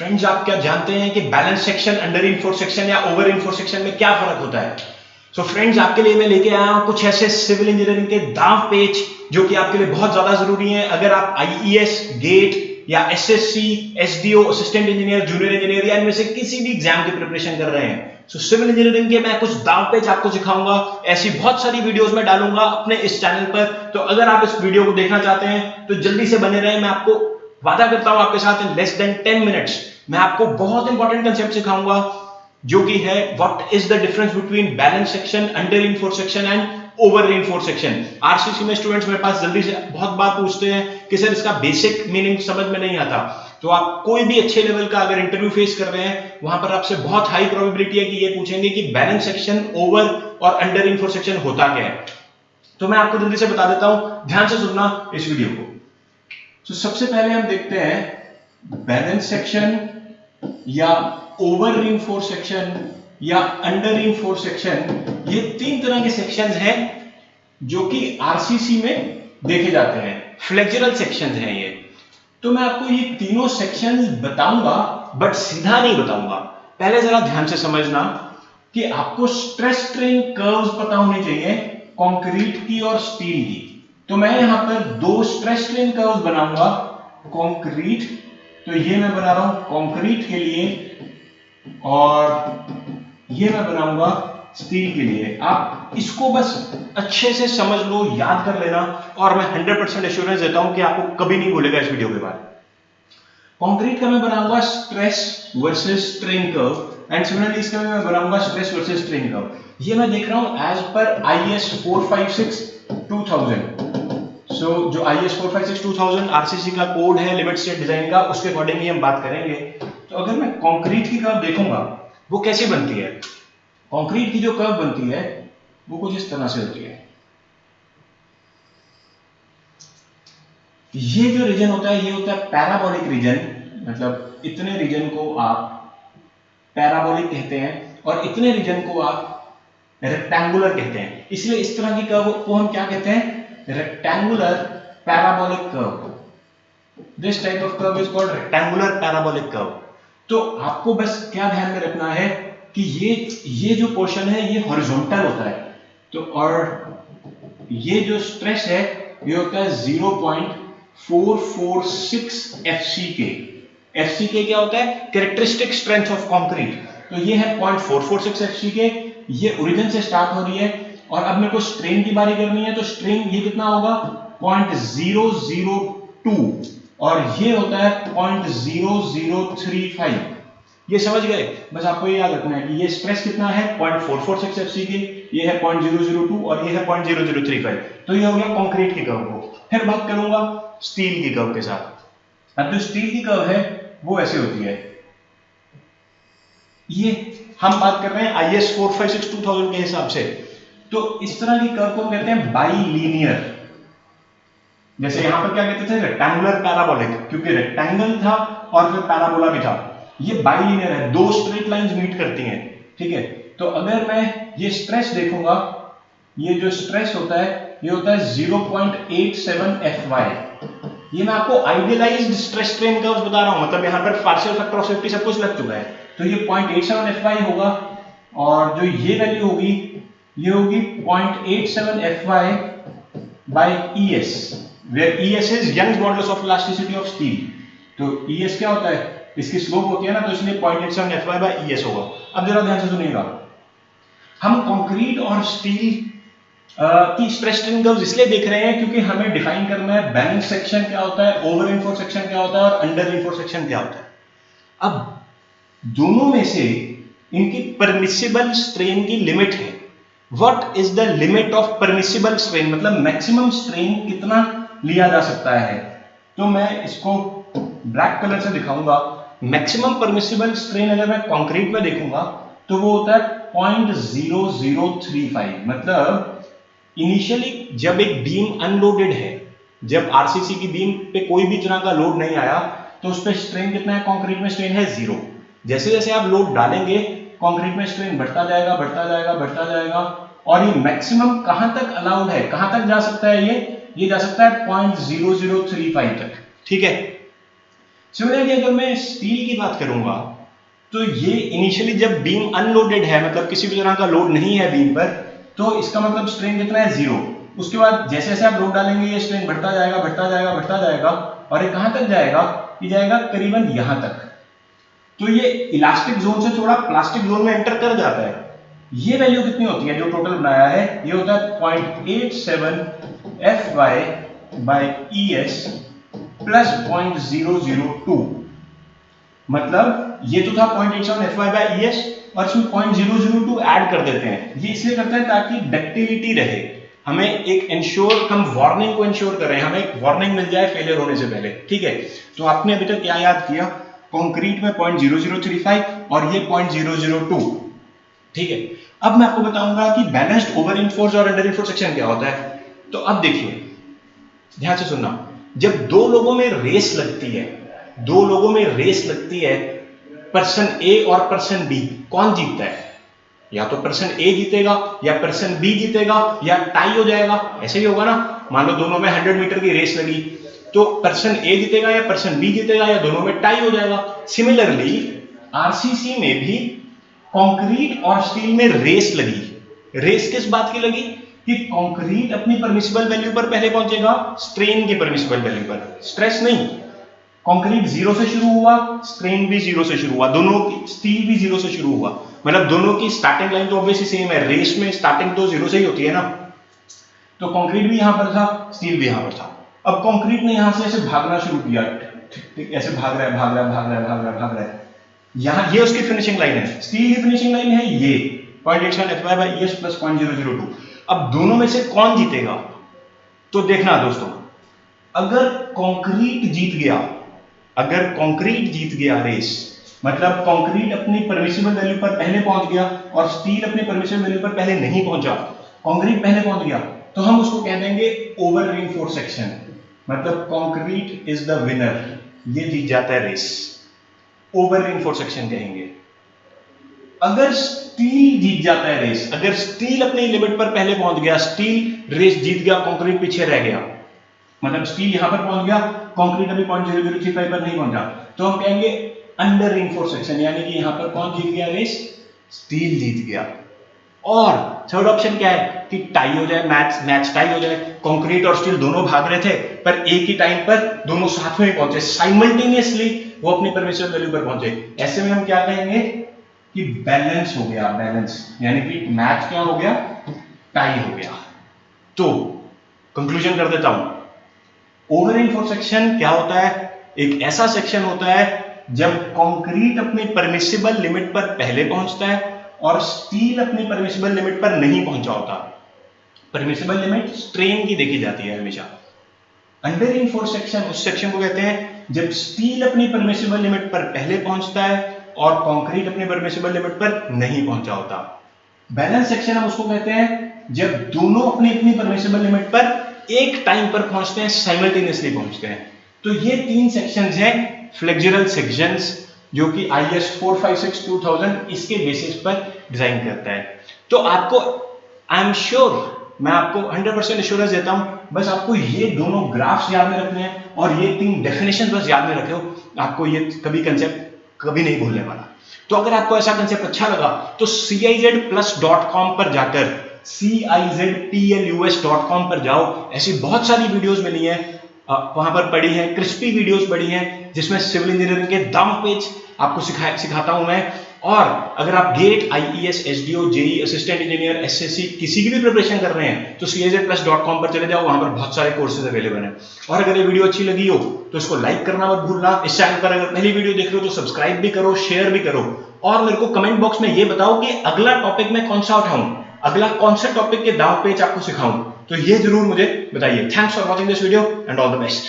Friends, आप क्या जानते हैं कि balance section, under enforce section या ओवर इनफोर्स सेक्शन में क्या फर्क होता है? सो फ्रेंड्स, आपके लिए मैं लेके आया हूं कुछ ऐसे सिविल इंजीनियरिंग के दांव पेच जो कि आपके लिए बहुत ज्यादा जरूरी है अगर आप आईईएस, गेट या SSC, SDO, assistant engineer, junior engineer या इनमें से किसी भी एग्जाम की प्रिपरेशन कर रहे हैं। सो सिविल इंजीनियरिंग के मैं कुछ दांव पेच आपको सिखाऊंगा। ऐसी बहुत सारी वीडियोस में डालूंगा अपने इस चैनल पर, तो अगर आप इस वीडियो को देखना चाहते हैं तो जल्दी से बने रहें। मैं आपको वादा करता हूं आपके साथ इन लेस देन 10 मिनट्स मैं आपको बहुत इंपॉर्टेंट कंसेप्ट सिखाऊंगा जो कि है what is the difference between balance section, under enforce section and over enforce section. RCC में स्टूडेंट्स मेरे पास जल्दी से बहुत बार पूछते हैं कि सर इसका बेसिक मीनिंग समझ में नहीं आता। तो आप कोई भी अच्छे लेवल का अगर इंटरव्यू फेस कर रहे हैं वहां पर आपसे बहुत हाई प्रोबेबिलिटी है कि ये पूछेंगे कि बैलेंस सेक्शन, ओवर और अंडर इनफोर्स सेक्शन होता क्या है। तो मैं आपको जल्दी से बता देता हूं, ध्यान से सुनना इस वीडियो को। तो सबसे पहले हम देखते हैं बैलेंस सेक्शन या ओवर रीइंफोर्स सेक्शन या अंडर रीइंफोर्स सेक्शन। ये तीन तरह के सेक्शंस हैं जो कि आरसीसी में देखे जाते हैं। फ्लेक्सुरल सेक्शंस हैं ये। तो मैं आपको ये तीनों सेक्शंस बताऊंगा बट सीधा नहीं बताऊंगा। पहले जरा ध्यान से समझना कि आपको स्ट्रेस स्ट्रेन कर्व्स पता होनी चाहिए कंक्रीट की और स्टील की। तो मैं यहां पर दो स्ट्रेस स्ट्रेन कर्व्स बनाऊंगा, कंक्रीट, तो ये मैं बना रहा हूं कंक्रीट के लिए और ये मैं बनाऊंगा स्टील के लिए। आप इसको बस अच्छे से समझ लो, याद कर लेना और मैं 100% एश्योरेंस देता हूं कि आपको कभी नहीं भूलेगा इस वीडियो के बाद। कंक्रीट का मैं बनाऊंगा stress versus strain curve and similarly इसका मैं बनाऊंगा स्ट्रेस वर्सेस स्ट्रेन कर्व। ये मैं देख रहा हूं एज पर आईएस 456 2000। सो जो आईएस 456 2000 आरसीसी का कोड है लिमिट स्टेट डिजाइन का, उसके अकॉर्डिंग ही हम बात करेंगे। तो अगर मैं कंक्रीट की कर्व देखूंगा वो कैसी बनती है, कंक्रीट की जो कर्व बनती है वो कुछ इस तरह से होती है। ये जो रीजन होता है ये होता है पैराबोलिक रीजन, मतलब इतने रीजन को आप पैराबोलिक कहते हैं और इतने रीजन को आप रेक्टेंगुलर कहते हैं। इसलिए इस तरह की कर्व को हम क्या कहते हैं? Rectangular parabolic curve. This type of curve is called rectangular parabolic curve. तो आपको बस क्या ध्यान में रखना है कि ये जो पोर्शन है ये हॉरिजॉन्टल होता है। तो और ये जो स्ट्रेस है ये होता है 0.446 FCK। FCK क्या होता है? Characteristic strength of concrete. तो ये है 0.446 FCK। ये ओरिजिन से स्टार्ट हो रही है और अब मेरे को स्ट्रेन की बारी करनी है। तो स्ट्रेन ये कितना होगा? 0.002 और ये होता है 0.0035। ये समझ गए? बस आपको ये याद रखना है कि ये स्ट्रेस कितना है 0.446 FCK, ये है 0.002 और ये है 0.0035। तो ये हो गया कंक्रीट की कर्व को। फिर बात करूंगा स्टील की कर्व के साथ। अब जो स्टील की कर्व है वो ऐसे होती है। ये हम बात कर रहे हैं आईएस 456 2000 के हिसाब से। तो इस तरह की कर्व को कहते हैं बाइलीनियर। जैसे यहां पर क्या कहते थे? रेक्टेंगुलर पैराबोलिक, क्योंकि रेक्टेंगल था और फिर पैराबोला भी था। ये बाइलीनियर है, दो स्ट्रेट लाइंस मीट करती हैं। ठीक है, तो अगर मैं ये स्ट्रेस देखूंगा, ये जो स्ट्रेस होता है ये होता है 0.87 FY। ये मैं आपको आइडियलाइज्ड स्ट्रेस स्ट्रेन कर्व्स बता रहा हूं, मतलब यहां पर पार्शियल फैक्टर ऑफ सेफ्टी सब कुछ लग चुका है। तो ये 0.87 FY होगा और जो ये वैल्यू होगी ये होगी 0.87 FY by ES, where ES is Young's modulus of elasticity of steel। तो ES क्या होता है? इसकी स्लोप होती है ना, तो इसलिए 0.87 FY by ES होगा। अब जरा ध्यान से सुनिएगा, हम कंक्रीट और स्टील की स्ट्रेस स्ट्रेन कर्व्स इसलिए देख रहे हैं क्योंकि हमें डिफाइन करना है बैलेंस सेक्शन क्या होता है, ओवर इनफोर्स सेक्शन क्या होता है और अंडर इनफोर्स सेक्शन क्या होता है। अब दोनों में से इनकी परमिसिबल स्ट्रेन की लिमिट है। What is the limit of permissible strain, मतलब मैक्सिमम स्ट्रेन कितना लिया जा सकता है। तो मैं इसको ब्लैक कलर से दिखाऊंगा। मैक्सिमम परमिसिबल स्ट्रेन अगर मैं कंक्रीट में देखूंगा तो वो होता है 0.0035। मतलब इनिशियली जब एक बीम अनलोडेड है, जब आरसीसी की बीम पे कोई भी तरह का लोड नहीं आया तो उस पर स्ट्रेन कितना है? कंक्रीट में स्ट्रेन है 0। जैसे जैसे आप लोड डालेंगे कंक्रीट में स्ट्रेन बढ़ता जाएगा, बढ़ता जाएगा, बढ़ता जाएगा और ये मैक्सिमम कहां तक अलाउड है, कहां तक जा सकता है? ये जा सकता है 0.0035 तक। ठीक है, सिमिलरली अगर मैं स्टील की बात करूंगा तो ये इनिशियली जब बीम अनलोडेड है, मतलब किसी भी तरह का लोड नहीं है बीम पर, तो इसका मतलब स्ट्रेन कितना है, 0। उसके बाद जैसे जैसे आप लोड डालेंगे ये स्ट्रेन बढ़ता जाएगा बढ़ता जाएगा बढ़ता जाएगा, और ये कहां तक जाएगा, ये जाएगा करीबन यहां तक। तो ये इलास्टिक जोन से थोड़ा प्लास्टिक जोन में एंटर कर जाता है। ये वैल्यू कितनी होती है जो टोटल बनाया है, ये होता है 0.87 Fy/ES प्लस 0.002। मतलब ये तो था 0.87 Fy/ES और इसमें 0.002 ऐड कर देते हैं। ये इसलिए करते हैं ताकि डक्टिलिटी रहे, हमें एक इंश्योर, हम वार्निंग को इंश्योर कर रहे हैं, हमें एक वार्निंग मिल जाए फेलियर होने से पहले, ठीक है। तो आपने अभी तक क्या याद किया, कंक्रीट में 0.0035 और ये 0.002, ठीक है। अब मैं आपको बताऊंगा कि बैलेंस्ड ओवर इनफोर्स और अंडर इनफोर्स सेक्शन क्या होता है। तो अब देखिए, ध्यान से सुनना, जब दो लोगों में रेस लगती है, दो लोगों में रेस लगती है, पर्सन ए और पर्सन बी, कौन जीतता है? या तो पर्सन ए जीतेगा या पर्सन बी जीतेगा या टाई हो जाएगा, ऐसे ही होगा ना। मान लो दोनों में 100 मीटर की रेस लगी, तो पर्सन ए जीतेगा या पर्सन बी जीतेगा या दोनों में टाई हो जाएगा। सिमिलरली आरसीसी में भी कंक्रीट और स्टील में रेस लगी। रेस किस बात की लगी कि कंक्रीट अपनी परमिसिबल वैल्यू पर पहले पहुंचेगा, स्ट्रेन की परमिसिबल वैल्यू पर, स्ट्रेस नहीं। कंक्रीट 0 से शुरू हुआ, स्ट्रेन भी 0 से शुरू हुआ, दोनों की, स्टील भी 0 से शुरू हुआ, मतलब दोनों की स्टार्टिंग लाइन तो ऑब्वियसली सेम है, रेस में स्टार्टिंग तो 0 से ही होती है ना। तो कंक्रीट भी यहां पर था, स्टील भी यहां पर था। अब कंक्रीट ने यहां से ऐसे भागना शुरू किया, ऐसे भाग रहा है भाग रहा है भाग रहा है भाग रहा है भाग रहा है, यहां ये उसकी फिनिशिंग लाइन है, स्टील की फिनिशिंग लाइन है ये 0.87 Fy/ES प्लस 0.002। अब दोनों में से कौन जीतेगा? तो देखना दोस्तों, अगर कंक्रीट जीत गया, अगर कंक्रीट जीत गया रेस, मतलब कंक्रीट अपनी परमिसिबल वैल्यू पर पहले पहुंच गया और स्टील अपनी परमिसिबल वैल्यू पर पहले नहीं पहुंचा, कंक्रीट पहले पहुंच गया, तो हम उसको कह देंगे ओवर रीइंफोर्स सेक्शन, मतलब कंक्रीट इज द विनर, ये जीत जाता है रेस, ओवर रीइंफोर्स सेक्शन कहेंगे। अगर स्टील जीत जाता है रेस, अगर स्टील अपनी लिमिट पर पहले पहुंच गया, स्टील रेस जीत गया, कंक्रीट पीछे रह गया, मतलब स्टील यहां पर पहुंच गया, कंक्रीट अभी 0.0035 पर नहीं पहुंचा, तो हम कहेंगे अंडर रीइंफोर्स सेक्शन, यानी कि यहां पर कौन जीत गया रेस, स्टील जीत गया। और थर्ड ऑप्शन क्या है कि टाई हो जाए, मैच टाई हो जाए, कंक्रीट और स्टील दोनों भाग रहे थे पर एक ही टाइम पर दोनों साथ में पहुंचे, साइमल्टेनियसली वो अपनी परमिसिबल वैल्यू पर पहुंचे। ऐसे में हम क्या कहेंगे कि बैलेंस हो गया, बैलेंस, यानी कि मैच क्या हो गया, टाई हो गया। तो कंक्लूजन कर देता हूं, ओवर रीइंफोर्स सेक्शन क्या होता है, एक ऐसा सेक्शन होता है जब कंक्रीट अपनी परमिसिबल लिमिट पर पहले पहुंचता है और स्टील अपनी परमिसिबल लिमिट पर नहीं पहुंचा होता। परमिसिबल लिमिट स्ट्रेन की देखी जाती है हमेशा। अंडर रीइंफोर्स सेक्शन उस सेक्शन को कहते हैं जब स्टील अपनी परमिसिबल लिमिट पर पहले पहुंचता है और कंक्रीट अपनी परमिसिबल लिमिट पर नहीं पहुंचा होता। बैलेंस सेक्शन हम उसको कहते हैं जब दोनों अपनी अपनी परमिसिबल लिमिट पर एक टाइम पर पहुंचते हैं, साइमल्टेनियसली पहुंचते हैं। तो ये तीन सेक्शंस हैं फ्लेक्सुरल सेक्शंस, जो कि IS 456-2000 इसके बेसिस पर डिजाइन करता है। तो आपको, आई एम श्योर, मैं आपको 100% एश्योरेंस देता हूं, बस आपको ये दोनों ग्राफ्स याद में रखने हैं और ये तीन डेफिनेशन बस याद में रखे हो, आपको ये कभी कंसेप्ट कभी नहीं भूलने वाला। तो अगर आपको ऐसा कंसेप्ट अच्छा लगा तो CIZplus.com पर जाकर CIZPLUS.com पर जाओ, ऐसी बहुत सारी वीडियोस मिली हैं, वहां पर पड़ी हैं, क्रिस्पी वीडियोस पड़ी हैं जिसमें सिविल इंजीनियरिंग के दांव पेज आपको सिखाता हूं मैं। और अगर आप GATE, IES, SDO, JEE, assistant engineer, SSC किसी की भी प्रिपरेशन कर रहे हैं तो CIZplus.com पर चले जाओ, वहां पर बहुत सारे कोर्सेज अवेलेबल हैं। और अगर ये वीडियो अच्छी लगी हो तो इसको लाइक करना मत भूलना। इस चैनल पर अगर पहली वीडियो देख रहे हो तो सब्सक्राइब भी करो, शेयर भी करो, और मेरे को कमेंट बॉक्स में ये बताओ कि अगला टॉपिक मैं कौन सा उठाऊं, अगला कौन से टॉपिक के दांव पेच आपको सिखाऊं, तो ये जरूर मुझे बताइए। Thanks for watching this video and all the best.